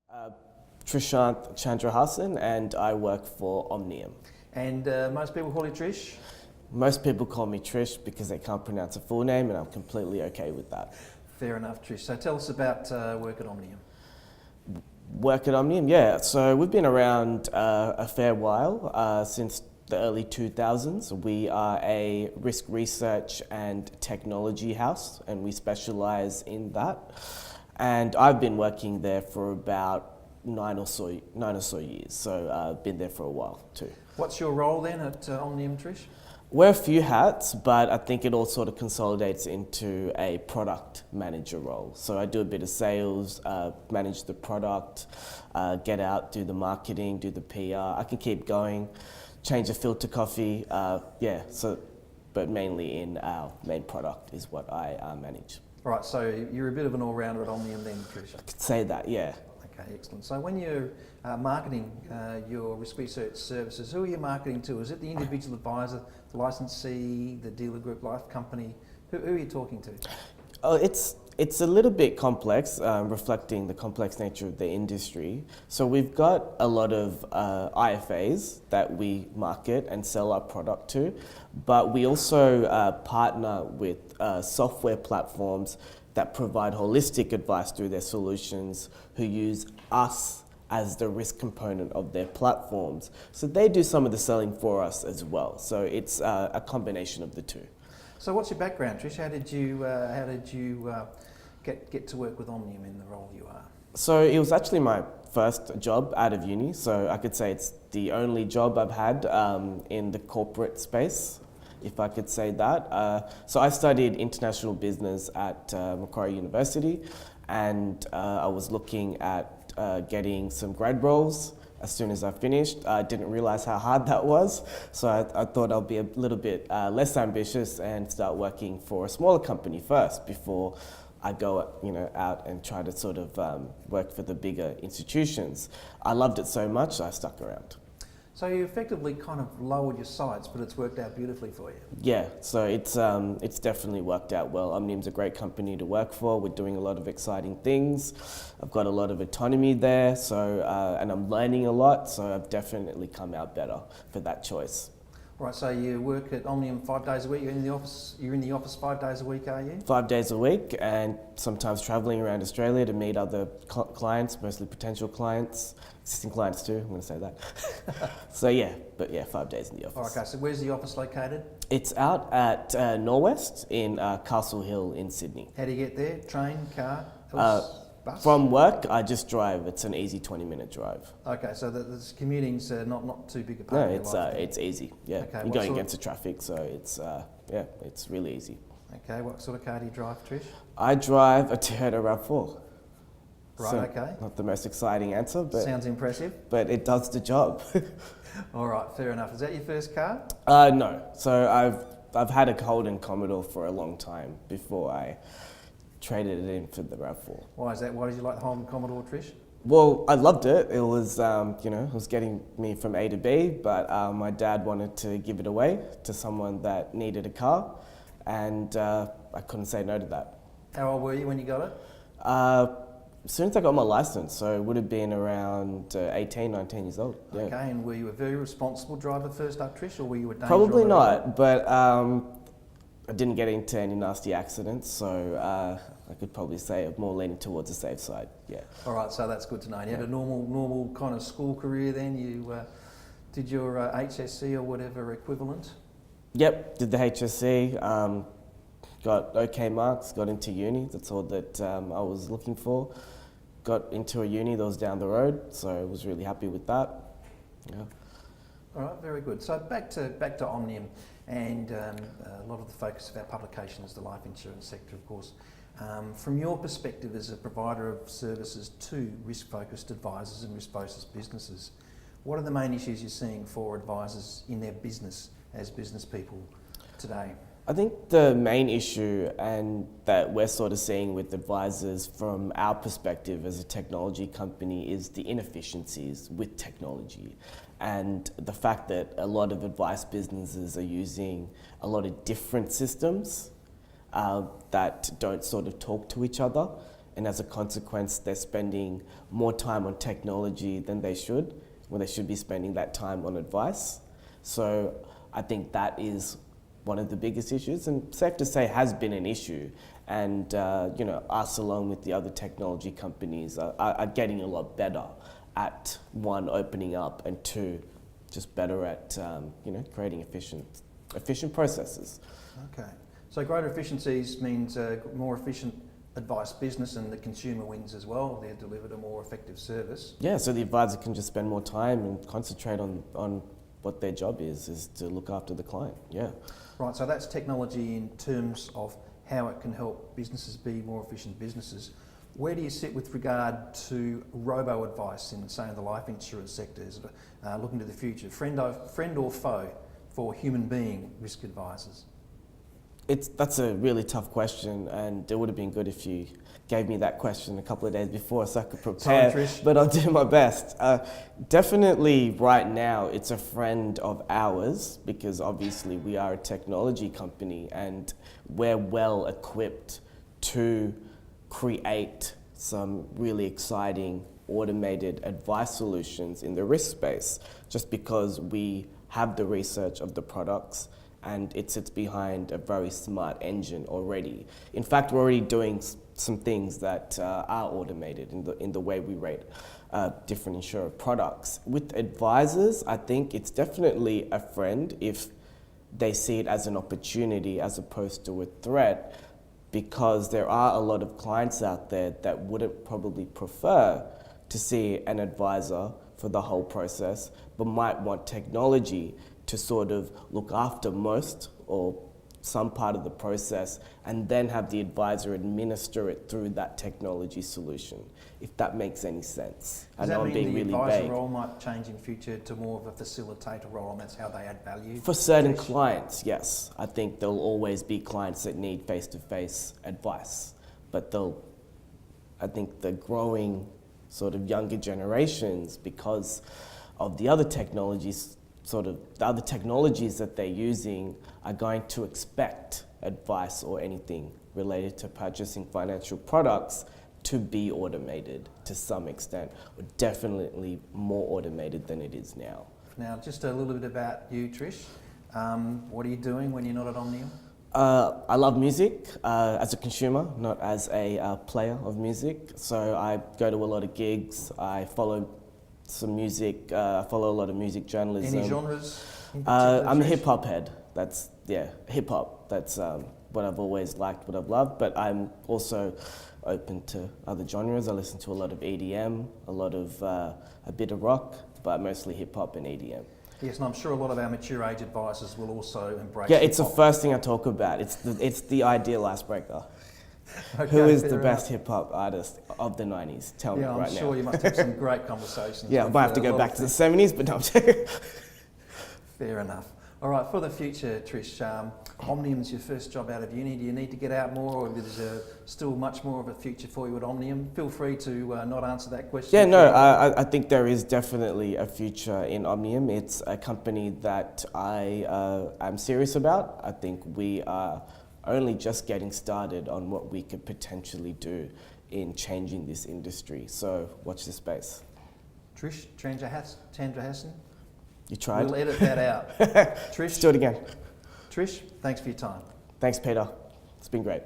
Uh, Trishanth Chandrahasan, and I work for Omnium. And most people call you Trish? Most people call me Trish because they can't pronounce a full name, and I'm completely okay with that. Fair enough, Trish. So tell us about work at Omnium. Work at Omnium, yeah. So we've been around a fair while, since the early 2000s. We are a risk research and technology house, and we specialise in that. And I've been working there for about nine or so years, so I've been there for a while too. What's your role then at Omnium, Trish? Wear a few hats, but I think it all sort of consolidates into a product manager role. So I do a bit of sales, manage the product, get out, do the marketing, do the PR. I can keep going, change a filter coffee, but mainly in our main product is what I manage. Right, so you're a bit of an all-rounder at Omnium then, Trish? I could say that, yeah. Okay, excellent. So when you're marketing your risk research services, who are you marketing to? Is it the individual advisor, the licensee, the dealer group, life company? Who are you talking to? Oh, it's a little bit complex, reflecting the complex nature of the industry. So we've got a lot of IFAs that we market and sell our product to, but we also partner with software platforms that provide holistic advice through their solutions, who use us as the risk component of their platforms. So they do some of the selling for us as well. So it's a combination of the two. So what's your background, Trish? How did you get to work with Omnium in the role you are? So it was actually my first job out of uni. So I could say it's the only job I've had in the corporate space, if I could say that. So I studied international business at Macquarie University, and I was looking at getting some grad roles as soon as I finished. I didn't realise how hard that was, so I thought I'll be a little bit less ambitious and start working for a smaller company first before I go out and try to sort of work for the bigger institutions. I loved it so much, I stuck around. So you effectively kind of lowered your sights, but it's worked out beautifully for you. Yeah, so it's definitely worked out well. Omnium's a great company to work for. We're doing a lot of exciting things. I've got a lot of autonomy there, so and I'm learning a lot. So I've definitely come out better for that choice. Right, so you work at Omnium 5 days a week. You're in the office 5 days a week, are you? 5 days a week, and sometimes travelling around Australia to meet other clients, mostly potential clients, existing clients too. I'm going to say that. So 5 days in the office. Oh, okay, so where's the office located? It's out at Norwest in Castle Hill in Sydney. How do you get there? Train, car, bus? From work, I just drive. It's an easy 20-minute drive. Okay, so the commuting's not too big a part of your life. No, it's easy. Yeah, okay, you're going against the traffic, so it's really easy. Okay, what sort of car do you drive, Trish? I drive a Toyota RAV4. Right, so okay. Not the most exciting answer, but sounds impressive. But it does the job. All right, fair enough. Is that your first car? No. So I've had a Holden Commodore for a long time before I traded it in for the RAV4. Why is that? Why did you like the Holden Commodore, Trish? Well, I loved it. It was, it was getting me from A to B, but my dad wanted to give it away to someone that needed a car, and I couldn't say no to that. How old were you when you got it? As soon as I got my license, so it would have been around 18, 19 years old. Yeah. Okay, and were you a very responsible driver first up, Trish, or were you a danger Probably driver? not, but I didn't get into any nasty accidents, so I could probably say I'm more leaning towards the safe side. Yeah. All right, so that's good to know. You had a normal kind of school career then. You did your HSC or whatever equivalent. Yep, did the HSC. Got okay marks. Got into uni. That's all that I was looking for. Got into a uni that was down the road, so I was really happy with that. Yeah. All right, very good. So back to Omnium, and a lot of the focus of our publication is the life insurance sector, of course. From your perspective as a provider of services to risk-focused advisors and risk-focused businesses, what are the main issues you're seeing for advisors in their business as business people today? I think the main issue, and that we're sort of seeing with advisors from our perspective as a technology company, is the inefficiencies with technology, and the fact that a lot of advice businesses are using a lot of different systems that don't sort of talk to each other, and as a consequence, they're spending more time on technology than they should, when they should be spending that time on advice. So I think that is one of the biggest issues, and safe to say has been an issue. And us, along with the other technology companies, are getting a lot better at, one, opening up, and two, just better at creating efficient processes. Okay, so greater efficiencies means more efficient advice business, and the consumer wins as well. They're delivered a more effective service. Yeah, so the advisor can just spend more time and concentrate on what their job is to look after the client. Yeah. Right, so that's technology in terms of how it can help businesses be more efficient businesses. Where do you sit with regard to robo-advice in, say, the life insurance sector? Is it, looking to the future, friend or foe for human being risk advisors? That's a really tough question, and it would have been good if you gave me that question a couple of days before so I could prepare. Sorry, Trish. But I'll do my best. Definitely right now it's a friend of ours, because obviously we are a technology company and we're well equipped to create some really exciting automated advice solutions in the risk space, just because we have the research of the products and it sits behind a very smart engine already. In fact, we're already doing some things that are automated in the way we rate different insurer products. With advisors, I think it's definitely a friend if they see it as an opportunity as opposed to a threat, because there are a lot of clients out there that wouldn't probably prefer to see an advisor for the whole process, but might want technology to sort of look after most or some part of the process, and then have the advisor administer it through that technology solution, if that makes any sense. Does that mean the advisor role might change in future to more of a facilitator role, and that's how they add value? For certain clients, yes. I think there'll always be clients that need face-to-face advice, but I think the growing sort of younger generations, because of the other technologies, the other technologies that they're using, are going to expect advice or anything related to purchasing financial products to be automated to some extent, or definitely more automated than it is now. Now, just a little bit about you, Trish. What are you doing when you're not at Omnium? I love music as a consumer, not as a player of music. So I go to a lot of gigs. I follow some music. I follow a lot of music journalism. Any genres? I'm a hip hop head. Hip hop. That's what I've always liked, what I've loved. But I'm also open to other genres. I listen to a lot of EDM, a bit of rock, but mostly hip hop and EDM. Yes, and I'm sure a lot of our mature age advisors will also embrace Yeah, it's hip-hop. the first thing I talk about. It's the ideal icebreaker. Okay, who is the enough. best hip hop artist of the 90s? Tell me right now. Yeah, I'm sure you must have some great conversations. Yeah, I might have to go back to the 70s, but no. Fair enough. All right, for the future, Trish, Omnium's your first job out of uni. Do you need to get out more, or is there still much more of a future for you at Omnium? Feel free to not answer that question. Yeah, no, I think there is definitely a future in Omnium. It's a company that I am serious about. I think we are only just getting started on what we could potentially do in changing this industry. So watch this space. Trish Chandrahasan? You tried? We'll edit that out. Trish? Let's do it again. Trish, thanks for your time. Thanks, Peter. It's been great.